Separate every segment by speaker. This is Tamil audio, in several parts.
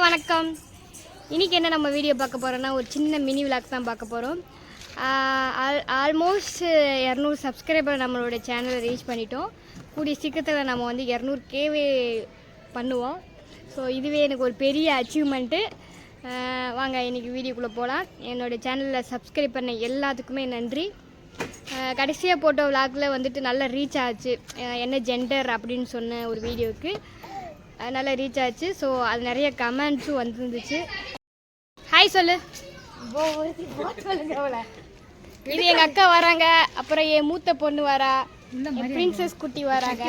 Speaker 1: வணக்கம். இன்றைக்கி என்ன நம்ம வீடியோ பார்க்க போகிறோன்னா ஒரு சின்ன மினி விளாக் தான் பார்க்க போகிறோம். ஆல்மோஸ்ட் 200 சப்ஸ்கிரைபர் நம்மளோட சேனலை ரீச் பண்ணிட்டோம். கூடிய சீக்கிரத்தில் நம்ம வந்து 200K பண்ணுவோம். ஸோ இதுவே எனக்கு ஒரு பெரிய அச்சீவ்மெண்ட்டு. வாங்க இன்றைக்கி வீடியோக்குள்ளே போகலாம். என்னோடய சேனலில் சப்ஸ்கிரைப் பண்ண எல்லாத்துக்குமே நன்றி. கடைசியாக போட்ட விளாக்கில் வந்துட்டு நல்லா ரீச் ஆச்சு. என்ன ஜெண்டர் அப்படின்னு சொன்ன ஒரு வீடியோவுக்கு நல்லா ரீச் ஆச்சு. ஸோ அது நிறைய கமெண்ட்ஸும் வந்துருந்துச்சு. ஹாய் சொல்லு. இது எங்கள் அக்கா வராங்க, அப்புறம் என் மூத்த பொண்ணு வரா, பிரின்சஸ் குட்டி வராங்க.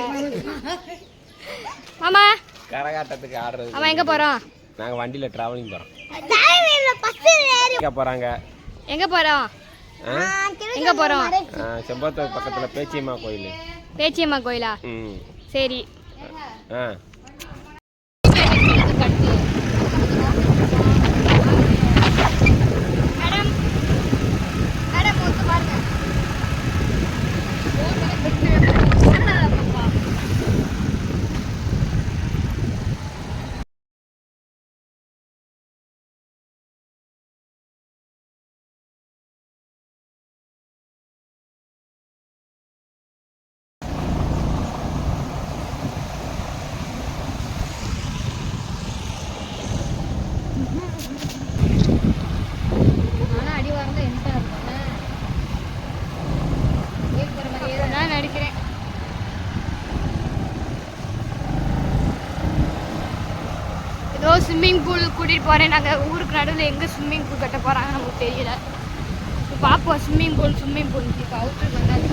Speaker 1: மாமா
Speaker 2: கரகாட்டத்துக்கு ஆடுறது.
Speaker 1: அவன் எங்கே போகிறோம்?
Speaker 2: நாங்கள் வண்டியில் ட்ராவலிங் போகிறோம். போகிறாங்க.
Speaker 1: எங்கே போகிறோம்? எங்கே போகிறோம்?
Speaker 2: செம்பத்தூர் பக்கத்தில் பேச்சியம்மா கோயில்.
Speaker 1: பேச்சியம்மா கோயிலா? சரி. ஏதோ ஸ்விம்மிங் பூல் கூட்டிகிட்டு போகிறேன். நாங்கள் ஊருக்கு நடுவில் எங்கே ஸ்விம்மிங் பூல் கட்ட போகிறாங்க நமக்கு தெரியல. பார்ப்போம். ஸ்விம்மிங் பூல் இப்போ அவுட்ரு பண்ணாது.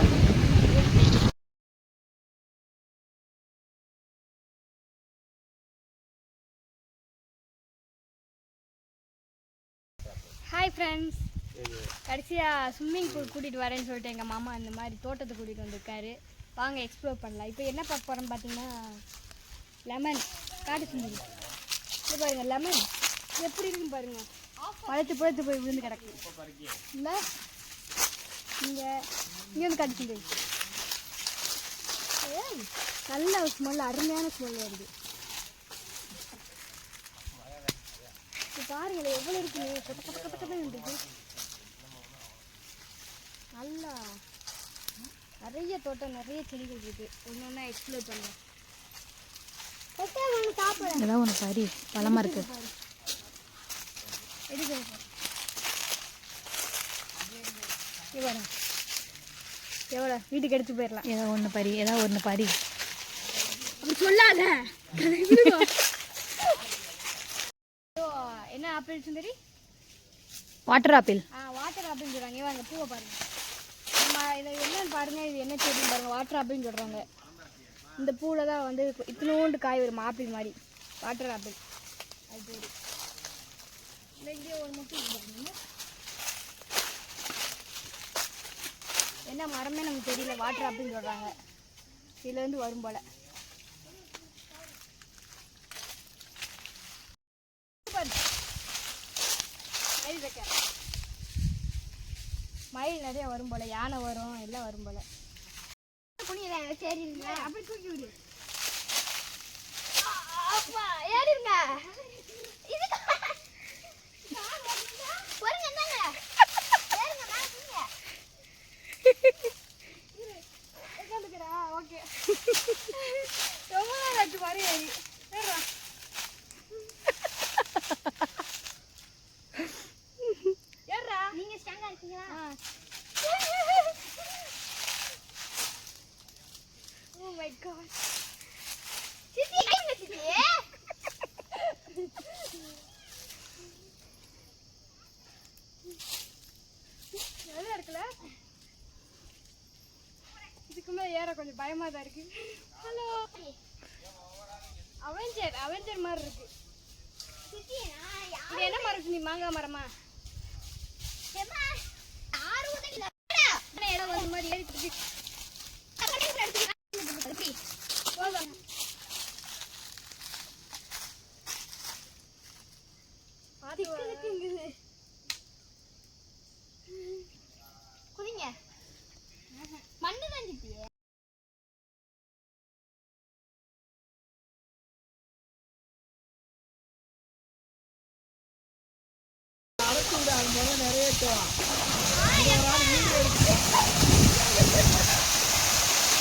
Speaker 1: Hi friends. கடைசியாக ஸ்விம்மிங் பூல் கூட்டிகிட்டு வரேன்னு சொல்லிட்டு எங்கள் மாமா இந்த மாதிரி தோட்டத்தை கூட்டிகிட்டு வந்திருக்காரு. வாங்க எக்ஸ்ப்ளோர் பண்ணலாம். இப்போ என்ன பார்க்க போகிறோன்னு பார்த்தீங்கன்னா லெமன் காட்டு சுந்தரி. இது பாருங்கள், லெமன் எப்படி இருக்குன்னு பாருங்கள். பழுத்து போய் விழுந்து கிடக்கு இல்லை? இங்கே வந்து காட்டு சுந்தரி நல்ல ஸ்மெல், அருமையான ஸ்மெல் வருது. பாருங்களே எவ்வளோ இருக்குன்னு பக்கத்தில் இருந்துச்சு. நல்லா நிறைய தோட்டம், நிறைய செடிகள் இருக்குது. ஒன்று ஒன்றா எக்ஸ்ப்ளோர் பண்ணலாம்.
Speaker 3: ஏதாவது ஒன்று பாரு, பழமாக இருக்கு.
Speaker 1: எவ்வளோ வீட்டுக்கு எடுத்து போயிடலாம்.
Speaker 3: ஏதாவது ஒன்று பாரி
Speaker 1: அப்படி சொல்லாத. என்ன apple Sundari?
Speaker 3: Water apple.
Speaker 1: Water apple சொல்கிறாங்க. வாங்க பூவை பாருங்கள். நம்ம இதை என்னன்னு பாருங்கள். இது என்ன செடின்னு பாருங்கள். வாட்டர் ஆப்பிள்னு சொல்கிறாங்க. இந்த பூவில் தான் வந்து இத்தினோண்டு காய் வரும், ஆப்பிள் மாதிரி. வாட்டர் ஆப்பிள் அது பேர். இங்கே ஒரு முட்டை என்ன மரமே நமக்கு தெரியல. வாட்டர் ஆப்பிள்னு சொல்கிறாங்க. இதுலேருந்து வரும் போல். மயில் நிறைய வரும் போல், யானை வரும், எல்லாம் வரும் போல். சரி அப்படி தூக்கி விடு. ஏறிங்க. ஓகே ரொம்ப நாள் ஆச்சு பாரு. ஏறி ஏறா. நீங்க ஸ்ட்ராங்கா இருக்கீங்களா? Oh my god. சித்தி எங்க சித்தி? நல்லா இருக்குல்ல? இதுக்குமே ஏற கொஞ்சம் பயமா தான் இருக்கு. ஹலோ. அவெஞ்சர் மாதிரி இருக்கு. சித்தி இது என்ன மரம் சித்தி? மாங்காய் மரமா? ஏமா ஆறு ஊதல. இடம் வந்து மாதிரி ஏறிட்டு இருக்கு. குதிங்க. மண்ணு தான் சித்தி.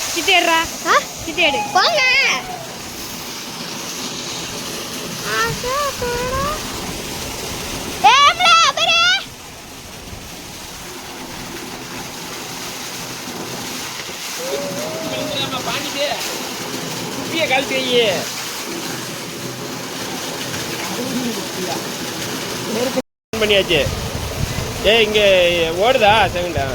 Speaker 1: சித்தேடுறா சித்தேடு
Speaker 4: போங்க
Speaker 2: பாண்டிட்டு குப்பியை கழட்டி வையே பண்ணியாச்சு. இங்கே ஓடுதா செகண்டா